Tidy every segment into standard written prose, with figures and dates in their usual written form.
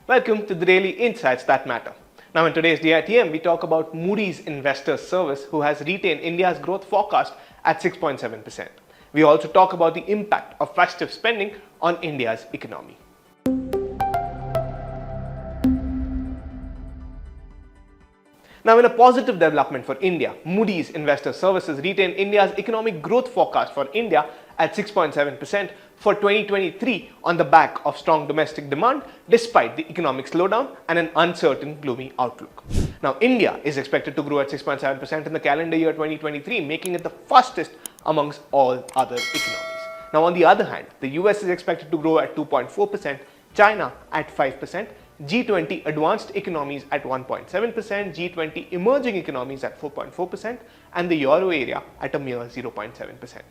Welcome to the daily insights that matter. Now, in today's DITM, we talk about Moody's Investor Service, who has retained India's growth forecast at 6.7%. We also talk about the impact of festive spending on India's economy. Now, in a positive development for India, Moody's Investor Services retained India's economic growth forecast for India at 6.7% for 2023 on the back of strong domestic demand despite the economic slowdown and an uncertain, gloomy outlook. Now, India is expected to grow at 6.7% in the calendar year 2023, making it the fastest amongst all other economies. Now, on the other hand, the US is expected to grow at 2.4%, China at 5%, G20 advanced economies at 1.7%, G20 emerging economies at 4.4%, and the Euro area at a mere 0.7%.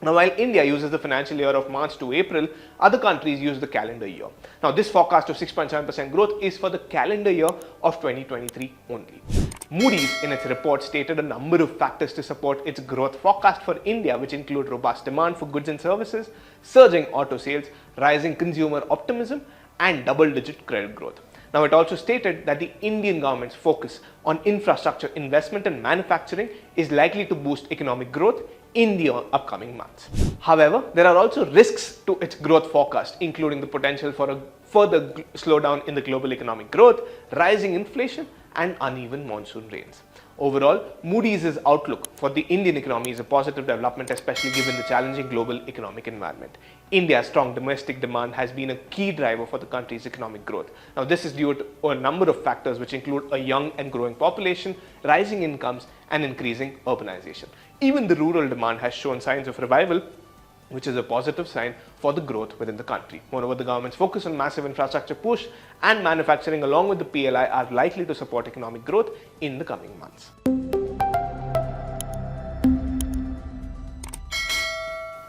Now, while India uses the financial year of March to April, other countries use the calendar year. Now, this forecast of 6.7% growth is for the calendar year of 2023 only. Moody's, in its report, stated a number of factors to support its growth forecast for India, which include robust demand for goods and services, surging auto sales, rising consumer optimism, and double-digit credit growth. Now, it also stated that the Indian government's focus on infrastructure investment and manufacturing is likely to boost economic growth in the upcoming months. However, there are also risks to its growth forecast, including the potential for a further slowdown in the global economic growth, rising inflation, and uneven monsoon rains. Overall, Moody's outlook for the Indian economy is a positive development, especially given the challenging global economic environment. India's strong domestic demand has been a key driver for the country's economic growth. Now, this is due to a number of factors which include a young and growing population, rising incomes, and increasing urbanization. Even the rural demand has shown signs of revival, which is a positive sign for the growth within the country. Moreover, the government's focus on massive infrastructure push and manufacturing along with the PLI are likely to support economic growth in the coming months.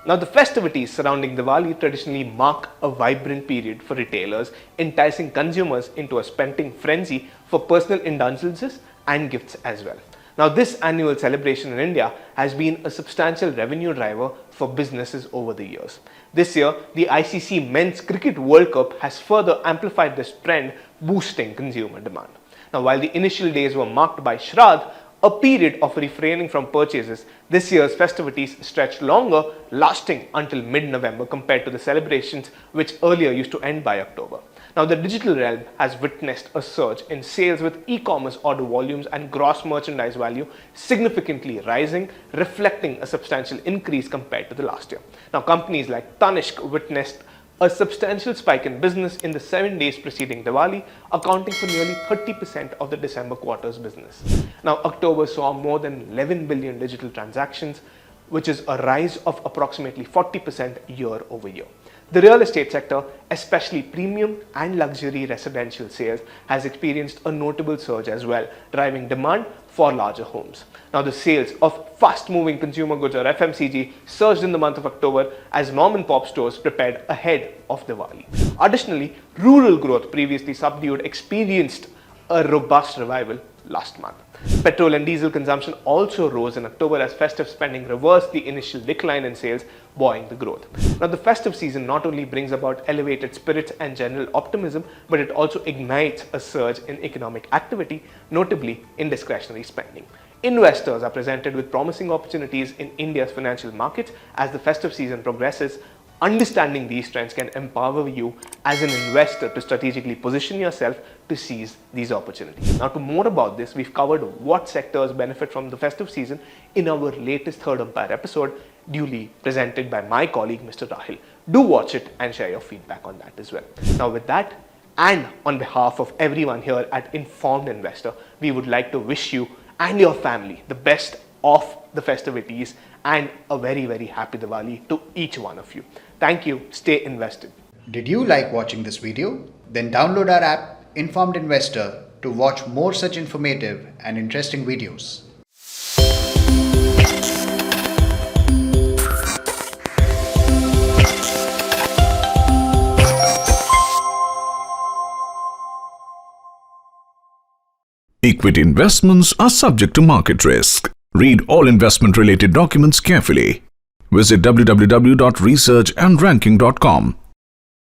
Now, the festivities surrounding Diwali traditionally mark a vibrant period for retailers, enticing consumers into a spending frenzy for personal indulgences and gifts as well. Now, this annual celebration in India has been a substantial revenue driver for businesses over the years. This year, the ICC Men's Cricket World Cup has further amplified this trend, boosting consumer demand. Now, while the initial days were marked by Shraddh, a period of refraining from purchases, this year's festivities stretched longer, lasting until mid-November compared to the celebrations which earlier used to end by October. Now, the digital realm has witnessed a surge in sales, with e-commerce order volumes and gross merchandise value significantly rising, reflecting a substantial increase compared to the last year. Now, companies like Tanishq witnessed a substantial spike in business in the 7 days preceding Diwali, accounting for nearly 30% of the December quarter's business. Now, October saw more than 11 billion digital transactions, which is a rise of approximately 40% year over year. The real estate sector, especially premium and luxury residential sales, has experienced a notable surge as well, driving demand for larger homes. Now, the sales of fast-moving consumer goods, or FMCG, surged in the month of October as mom-and-pop stores prepared ahead of Diwali. Additionally, rural growth, previously subdued, experienced a robust revival last month. Petrol and diesel consumption also rose in October as festive spending reversed the initial decline in sales, buoying the growth. Now, the festive season not only brings about elevated spirits and general optimism, but it also ignites a surge in economic activity, notably in discretionary spending. Investors are presented with promising opportunities in India's financial markets as the festive season progresses. Understanding these trends can empower you as an investor to strategically position yourself to seize these opportunities. Now, to more about this, we've covered what sectors benefit from the festive season in our latest Third Umpire episode, duly presented by my colleague Mr. Rahil. Do watch it and share your feedback on that as well. Now, with that, and on behalf of everyone here at Informed Investor, we would like to wish you and your family the best of the festivities and a very, very happy Diwali to each one of you. Thank you. Stay invested. Did you like watching this video? Then download our app Informed Investor to watch more such informative and interesting videos. Equity investments are subject to market risk. Read all investment-related documents carefully. Visit www.researchandranking.com